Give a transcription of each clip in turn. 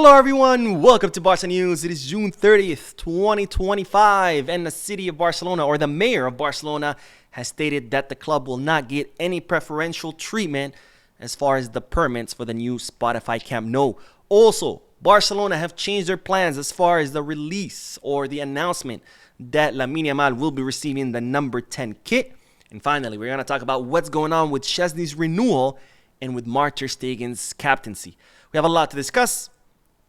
Hello everyone, welcome to Barca News. It is June 30th, 2025, and the city of Barcelona, or the mayor of Barcelona, has stated that the club will not get any preferential treatment as far as the permits for the new Spotify Camp Nou. Also, Barcelona have changed their plans as far as the release or the announcement that Lamine will be receiving the number 10 kit. And finally, we're going to talk about what's going on with Szczesny's renewal and with Mark ter Stegen's captaincy. We have a lot to discuss,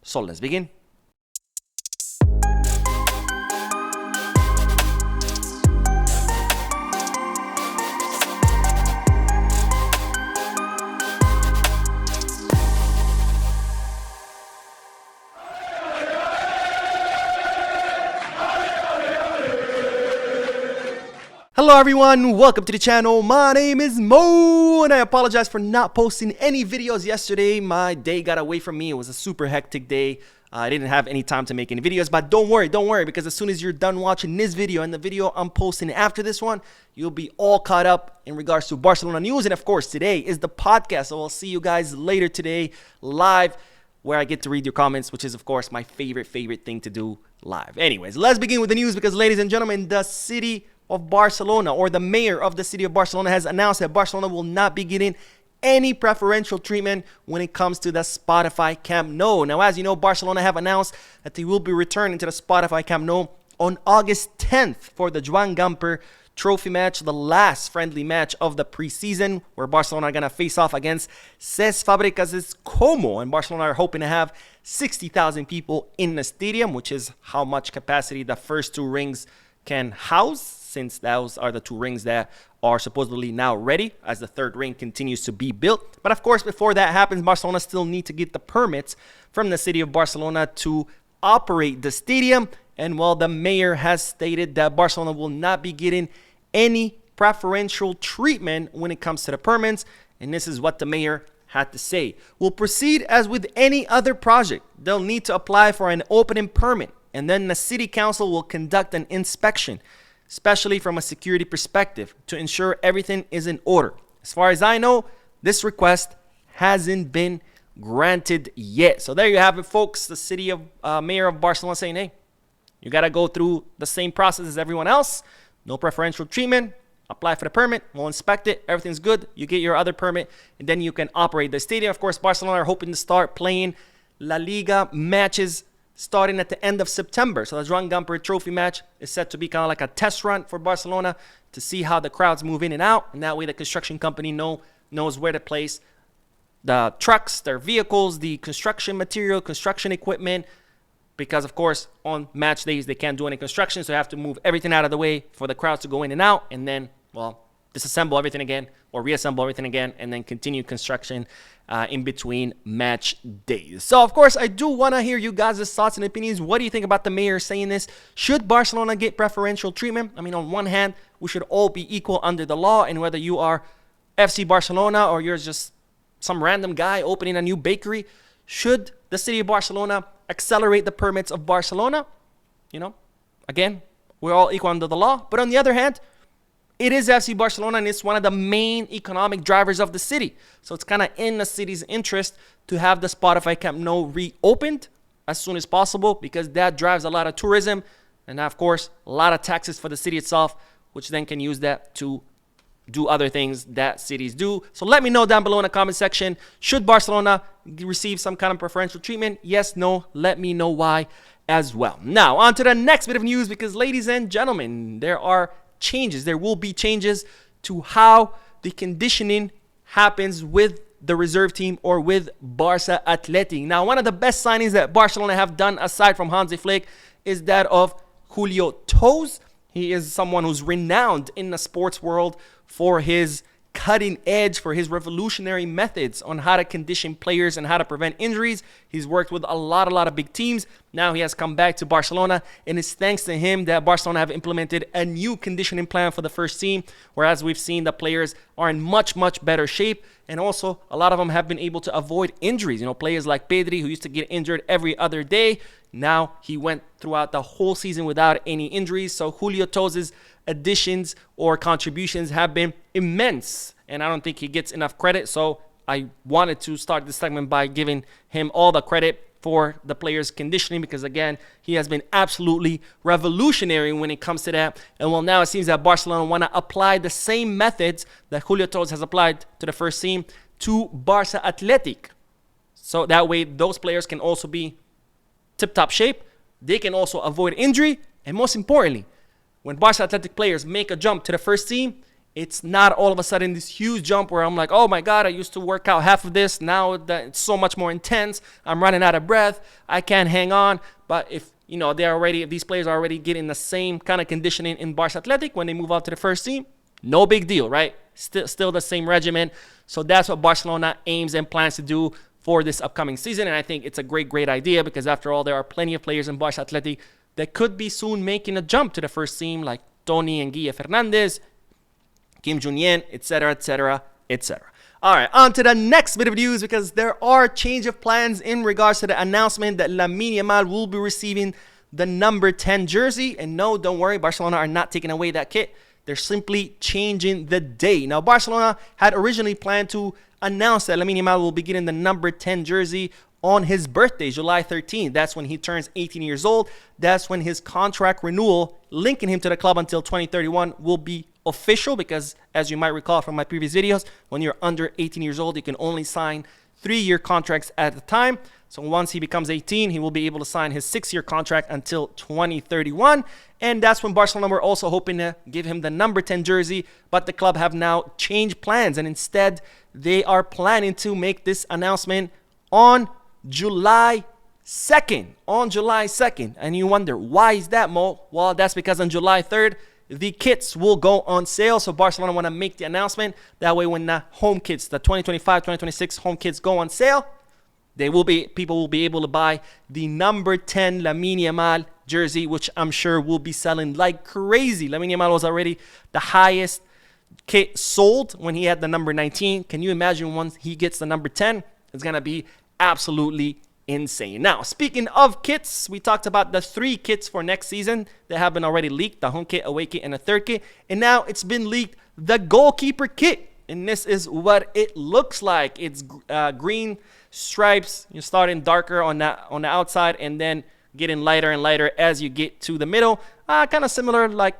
so let's begin. Hello everyone, welcome to the channel. My name is Mo and I apologize for not posting any videos yesterday. My day got away from me. It was a super hectic day. I didn't have any time to make any videos, but don't worry, because as soon as you're done watching this video and the video I'm posting after this one, you'll be all caught up in regards to Barcelona news. And of course, today is the podcast, so I'll see you guys later today live, where I get to read your comments, which is of course my favorite thing to do live. Anyways, let's begin with the news, because ladies and gentlemen, the city of Barcelona, or the mayor of the city of Barcelona, has announced that Barcelona will not be getting any preferential treatment when it comes to the Spotify Camp Nou. Now, as you know, Barcelona have announced that they will be returning to the Spotify Camp Nou on August 10th for the Joan Gamper trophy match, the last friendly match of the preseason, where Barcelona are going to face off against Cesc Fabregas' Como, and Barcelona are hoping to have 60,000 people in the stadium, which is how much capacity the first two rings can house, since those are the two rings that are supposedly now ready as the third ring continues to be built. But of course, before that happens, Barcelona still need to get the permits from the city of Barcelona to operate the stadium. And well, the mayor has stated that Barcelona will not be getting any preferential treatment when it comes to the permits. And this is what the mayor had to say. We'll proceed as with any other project. They'll need to apply for an opening permit, and then the city council will conduct an inspection, especially from a security perspective, to ensure everything is in order. As far as I know, this request hasn't been granted yet. So there you have it, folks. The city of mayor of Barcelona saying, hey, you got to go through the same process as everyone else. No preferential treatment. Apply for the permit. We'll inspect it. Everything's good. You get your other permit, and then you can operate the stadium. Of course, Barcelona are hoping to start playing La Liga matches starting at the end of September. So the Joan Gamper trophy match is set to be kind of like a test run for Barcelona to see how the crowds move in and out. And that way the construction company knows where to place the trucks, their vehicles, the construction material, construction equipment. Because, of course, on match days, they can't do any construction. So they have to move everything out of the way for the crowds to go in and out. And then, well, disassemble everything again or reassemble everything again, and then continue construction in between match days. So, of course, I do want to hear you guys' thoughts and opinions. What do you think about the mayor saying this? Should Barcelona get preferential treatment? I mean, on one hand, we should all be equal under the law, and whether you are FC Barcelona or you're just some random guy opening a new bakery, should the city of Barcelona accelerate the permits of Barcelona? You know, again, we're all equal under the law. But on the other hand, it is FC Barcelona, and it's one of the main economic drivers of the city. So it's kind of in the city's interest to have the Spotify Camp Nou reopened as soon as possible, because that drives a lot of tourism and, of course, a lot of taxes for the city itself, which then can use that to do other things that cities do. So let me know down below in the comment section. Should Barcelona receive some kind of preferential treatment? Yes, no. Let me know why as well. Now, on to the next bit of news, because, ladies and gentlemen, there will be changes to how the conditioning happens with the reserve team or with Barca Athletic. Now, one of the best signings that Barcelona have done, aside from Hansi Flick, is that of Julio Toes. He is someone who's renowned in the sports world for his cutting edge, for his revolutionary methods on how to condition players and how to prevent injuries. He's worked with a lot of big teams. Now he has come back to Barcelona, and it's thanks to him that Barcelona have implemented a new conditioning plan for the first team, whereas we've seen the players are in much better shape, and also a lot of them have been able to avoid injuries. You know, players like Pedri, who used to get injured every other day, now he went throughout the whole season without any injuries. So Julio Toes' additions or contributions have been immense, and I don't think he gets enough credit. So I wanted to start this segment by giving him all the credit for the players' conditioning, because again, he has been absolutely revolutionary when it comes to that. And well, now it seems that Barcelona want to apply the same methods that Julio Toes has applied to the first team to Barca Athletic. So that way those players can also be tip-top shape. They can also avoid injury. And most importantly, when Barca Athletic players make a jump to the first team, it's not all of a sudden this huge jump where I'm like, oh my God, I used to work out half of this. Now that it's so much more intense. I'm running out of breath. I can't hang on. But if if these players are already getting the same kind of conditioning in Barca Athletic when they move out to the first team, no big deal, right? Still the same regimen. So that's what Barcelona aims and plans to do for this upcoming season. And I think it's a great idea, because after all, there are plenty of players in Barca Athletic that could be soon making a jump to the first team, like Tony and Guille Fernandez, Kim Junyen, etc., etc., etc. All right, on to the next bit of news, because there are change of plans in regards to the announcement that Lamine Yamal will be receiving the number 10 jersey. And no, don't worry, Barcelona are not taking away that kit. They're simply changing the day. Now, Barcelona had originally planned to announce that Lamine Yamal will be getting the number 10 jersey on his birthday, July 13th. That's when he turns 18 years old. That's when his contract renewal linking him to the club until 2031 will be official, because as you might recall from my previous videos, when you're under 18 years old, you can only sign 3-year contracts at a time. So once he becomes 18, he will be able to sign his 6-year contract until 2031. And that's when Barcelona were also hoping to give him the number 10 jersey, but the club have now changed plans, and instead they are planning to make this announcement on July 2nd. On July 2nd. And you wonder, why is that, Mo? Well, that's because on July 3rd, the kits will go on sale. So Barcelona want to make the announcement. That way, when the home kits, the 2025-2026 home kits go on sale, people will be able to buy the number 10 Lamine Yamal jersey, which I'm sure will be selling like crazy. Lamine Yamal was already the highest kit sold when he had the number 19. Can you imagine once he gets the number 10? It's going to be absolutely insane. Now, speaking of kits, we talked about the 3 kits for next season that have been already leaked, the home kit, away kit, and a third kit. And now it's been leaked, the goalkeeper kit. And this is what it looks like. It's green stripes. You're starting darker on the outside and then getting lighter and lighter as you get to the middle. Kind of similar like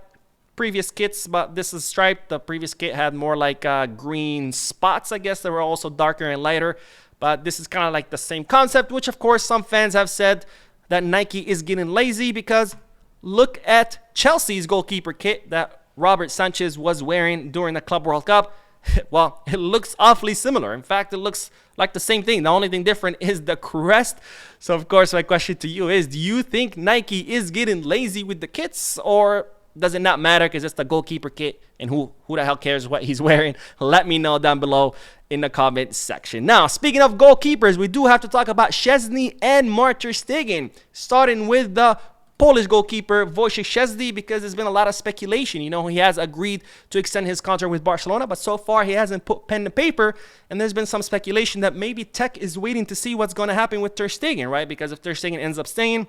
previous kits, but this is striped. The previous kit had more like green spots, I guess. They were also darker and lighter. But this is kind of like the same concept, which of course some fans have said that Nike is getting lazy, because look at Chelsea's goalkeeper kit that Robert Sanchez was wearing during the Club World Cup. Well, it looks awfully similar. In fact, it looks like the same thing. The only thing different is the crest. So of course, my question to you is, do you think Nike is getting lazy with the kits, or does it not matter because it's the goalkeeper kit and who the hell cares what he's wearing? Let me know down below in the comment section. Now, speaking of goalkeepers, we do have to talk about Szczesny and Ter Stegen, starting with the Polish goalkeeper Wojciech Szczesny, because there's been a lot of speculation. You know, he has agreed to extend his contract with Barcelona, but so far he hasn't put pen to paper, and there's been some speculation that maybe Tech is waiting to see what's going to happen with Ter Stegen, right? Because if Ter Stegen ends up staying,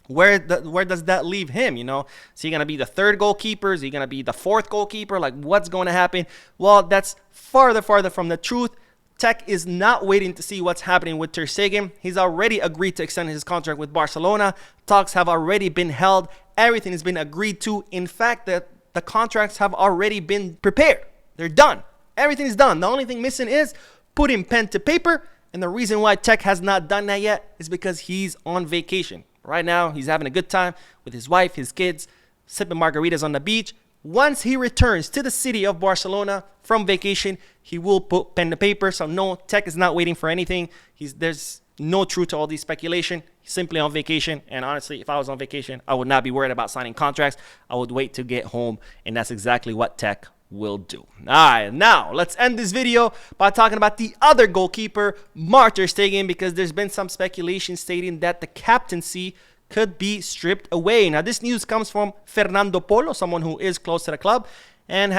where does that leave him? You know, is he going to be the 3rd goalkeeper? Is he going to be the 4th goalkeeper? Like, what's going to happen? Well, that's farther from the truth. Tech is not waiting to see what's happening with Ter Stegen. He's already agreed to extend his contract with Barcelona. Talks have already been held. Everything has been agreed to. In fact, the contracts have already been prepared. They're done. Everything is done. The only thing missing is putting pen to paper. And the reason why Tech has not done that yet is because he's on vacation. Right now, he's having a good time with his wife, his kids, sipping margaritas on the beach. Once he returns to the city of Barcelona from vacation, he will put pen to paper. So no, Tech is not waiting for anything. There's no truth to all these speculation. He's simply on vacation. And honestly, if I was on vacation, I would not be worried about signing contracts. I would wait to get home. And that's exactly what Tech will do. All right, now let's end this video by talking about the other goalkeeper, Ter Stegen, because there's been some speculation stating that the captaincy could be stripped away. Now, this news comes from Fernando Polo, someone who is close to the club, and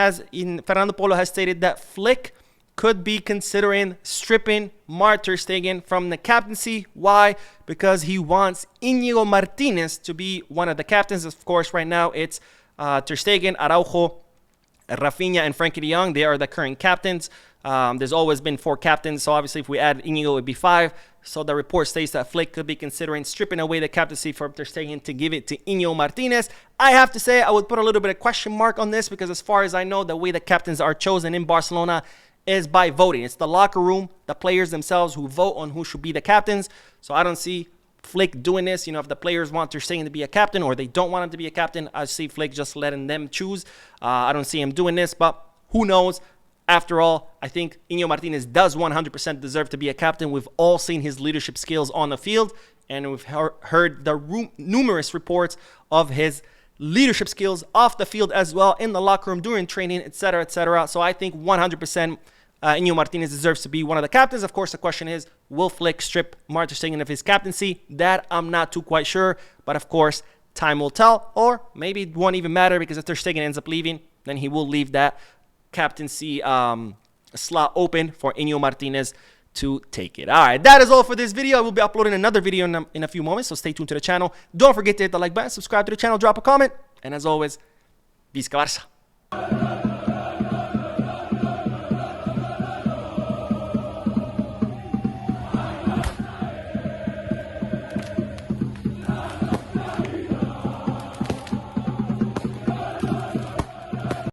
Fernando Polo has stated that Flick could be considering stripping Ter Stegen from the captaincy. Why? Because he wants Íñigo Martínez to be one of the captains. Of course, right now it's Ter Stegen, Araujo, Rafinha, and Frankie de Jong. They are the current captains. There's always been 4 captains, so obviously if we add Inigo, it would be 5. So the report states that Flick could be considering stripping away the captaincy from Ter Stegen to give it to Inigo Martinez. I have to say I would put a little bit of question mark on this, because as far as I know, the way the captains are chosen in Barcelona is by voting. It's the locker room, the players themselves, who vote on who should be the captains. So I don't see Flick doing this. If the players want Ter Stegen to be a captain or they don't want him to be a captain, I see Flick just letting them choose. I don't see him doing this, but who knows? After all, I think Inigo Martinez does 100% deserve to be a captain. We've all seen his leadership skills on the field, and we've heard the numerous reports of his leadership skills off the field as well, in the locker room, during training, etc., etc. So I think 100% Inigo Martinez deserves to be one of the captains. Of course, the question is, will Flick strip Ter Stegen of his captaincy? That I'm not too quite sure, but of course, time will tell, or maybe it won't even matter, because if Ter Stegen ends up leaving, then he will leave that captaincy slot open for Inigo Martinez to take it. All right, that is all for this video. I will be uploading another video in a few moments, so stay tuned to the channel. Don't forget to hit the like button, subscribe to the channel, drop a comment, and as always, Visca Barça.